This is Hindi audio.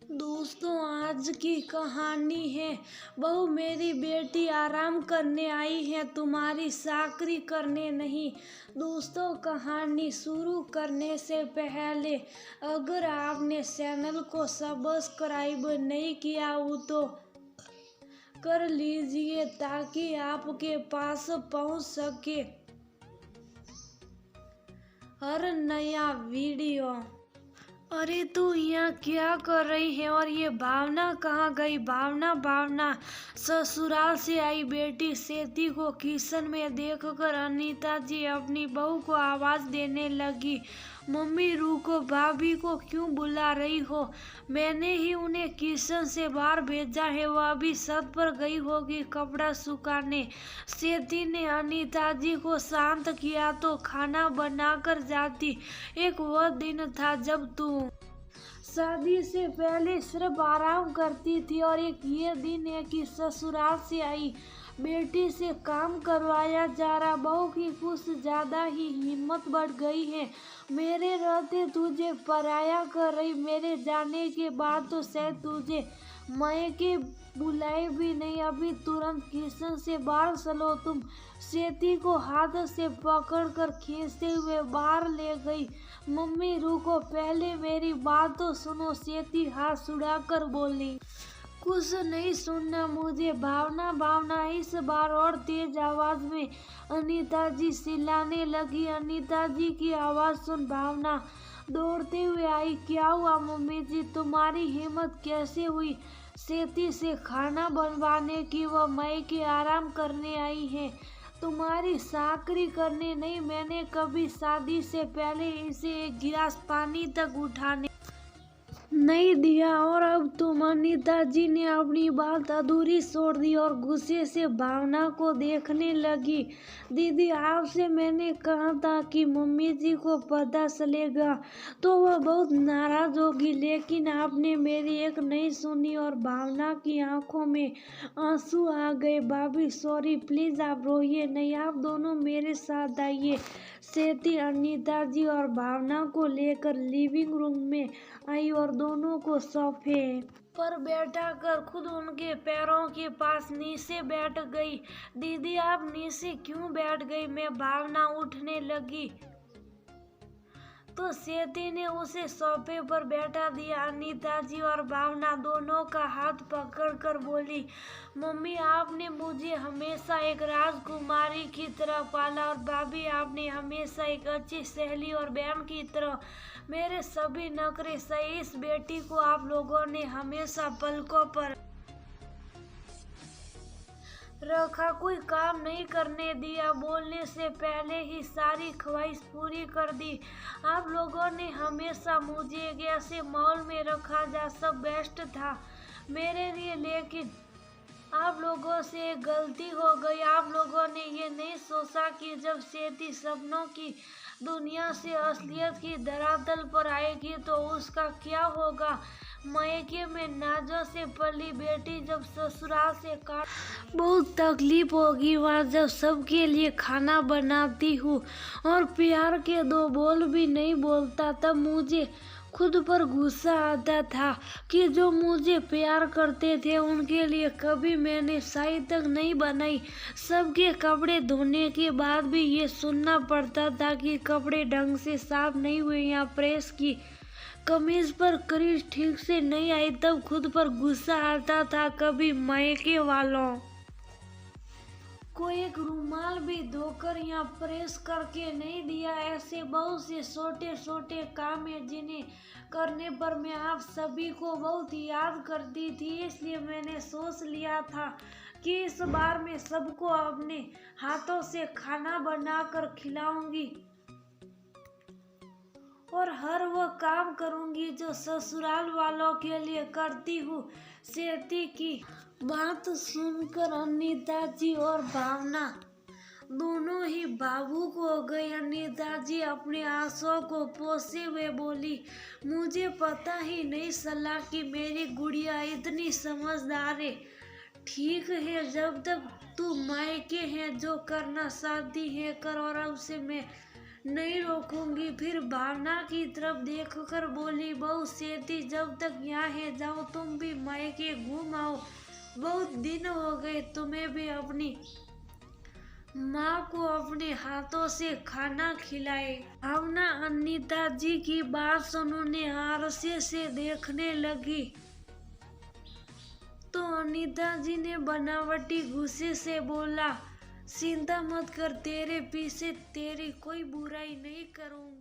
दोस्तों, आज की कहानी है। बहू मेरी बेटी आराम करने आई है, तुम्हारी चाकरी करने नहीं। दोस्तों, कहानी शुरू करने से पहले अगर आपने चैनल को सब्सक्राइब नहीं किया हो तो कर लीजिए ताकि आपके पास पहुंच सके हर नया वीडियो। अरे तू यहाँ क्या कर रही है? और ये भावना कहाँ गई? भावना भावना ससुराल से आई बेटी सेती को किचन में देखकर अनीता जी अपनी बहू को आवाज देने लगी, मम्मी रुको, भाभी को क्यों बुला रही हो? मैंने ही उन्हें किचन से बाहर भेजा है, वो अभी छत पर गई होगी कपड़ा सुखाने। सेती ने अनीता जी को शांत किया तो खाना बनाकर जाती। एक वो दिन था जब तू शादी से पहले सिर्फ आराम करती थी, और एक ये दिन है कि ससुराल से आई बेटी से काम करवाया जा रहा। बहू की कुछ ज्यादा ही हिम्मत बढ़ गई है। मेरे रहते तुझे पराया कर रही, मेरे जाने के बाद तो शायद तुझे मायके बुलाए भी नहीं। अभी तुरंत किचन से बाहर चलो। तुम सेती को हाथ से पकड़कर खींचते हुए बाहर ले गई। मम्मी रुको, पहले मेरी बात तो सुनो, सेती हाथ छुड़ाकर बोली। कुछ नहीं सुनना मुझे। भावना भावना इस बार और तेज आवाज में अनीता जी चिल्लाने लगी। अनीता जी की आवाज सुन भावना दौड़ते हुए आई। क्या हुआ मम्मी जी, तुम्हारी हिम्मत कैसे हुई सेती से खाना बनवाने की? वो मायके आराम करने आई है, तुम्हारी चाकरी करने नहीं। मैंने कभी शादी से पहले इसे एक गिलास पानी तक उठाने नहीं दिया, और अब तुम? अनीता जी ने अपनी बात अधूरी छोड़ दी और गुस्से से भावना को देखने लगी। दीदी, आपसे मैंने कहा था कि मम्मी जी को पता चलेगा तो वह बहुत नाराज होगी, लेकिन आपने मेरी एक नहीं सुनी। और भावना की आंखों में आंसू आ गए। भाभी सॉरी, प्लीज आप रोइए नहीं, आप दोनों मेरे साथ आइए। सेती अनीता जी और भावना को लेकर लिविंग रूम में आई और दोनों को सोफे पर बैठा कर खुद उनके पैरों के पास नीचे बैठ गई। दीदी आप नीचे क्यों बैठ गई? मैं भावना उठने लगी तो सेती ने उसे सोफे पर बैठा दिया। अनीता जी और भावना दोनों का हाथ पकड़कर बोली, मम्मी आपने मुझे हमेशा एक राजकुमारी की तरह पाला, और भाभी आपने हमेशा एक अच्छी सहेली और बहन की तरह मेरे सभी नखरे सही। इस बेटी को आप लोगों ने हमेशा पलकों पर रखा, कोई काम नहीं करने दिया, बोलने से पहले ही सारी ख्वाहिश पूरी कर दी। आप लोगों ने हमेशा मुझे एक ऐसे माहौल में रखा जहाँ सब बेस्ट था मेरे लिए, लेकिन आप लोगों से एक गलती हो गई। आप लोगों ने ये नहीं सोचा कि जब सेती सपनों की दुनिया से असलियत की धरातल पर आएगी तो उसका क्या होगा। मायके में नाजों से पली बेटी जब ससुराल से काट, बहुत तकलीफ होगी वहाँ जब सबके लिए खाना बनाती हूँ और प्यार के दो बोल भी नहीं बोलता। तब मुझे खुद पर गुस्सा आता था कि जो मुझे प्यार करते थे उनके लिए कभी मैंने चाय तक नहीं बनाई। सबके कपड़े धोने के बाद भी ये सुनना पड़ता था कि कपड़े ढंग से साफ नहीं हुए या प्रेस की कमीज पर क्रीज ठीक से नहीं आई। तब खुद पर गुस्सा आता था। कभी मायके वालों को एक रुमाल भी धोकर या प्रेस करके नहीं दिया। ऐसे बहुत से छोटे छोटे काम है जिन्हें करने पर मैं आप सभी को बहुत याद करती थी। इसलिए मैंने सोच लिया था कि इस बार मैं सबको अपने हाथों से खाना बनाकर खिलाऊंगी और हर वो काम करूंगी जो ससुराल वालों के लिए करती हूँ। सेती की बात सुनकर अनीता जी और भावना दोनों ही भावुक हो गई। अनीता जी अपने आंसुओं को पोंछते हुए बोली, मुझे पता ही नहीं चला कि मेरी गुड़िया इतनी समझदार है। ठीक है, जब तक तू मायके है जो करना चाहती है कर, और अब से मैं नहीं रोकूंगी। फिर भावना की तरफ देखकर बोली, बहू सेठी, जब तक यहाँ है जाओ, तुम भी मायके घूम आओ। बहुत दिन हो गए तुम्हें भी अपनी माँ को अपने हाथों से खाना खिलाए। भावना अनीता जी की बात सुनने हारसे से देखने लगी तो अनीता जी ने बनावटी गुस्से से बोला, चिंता मत कर, तेरे पीछे तेरी कोई बुराई नहीं करूँगी।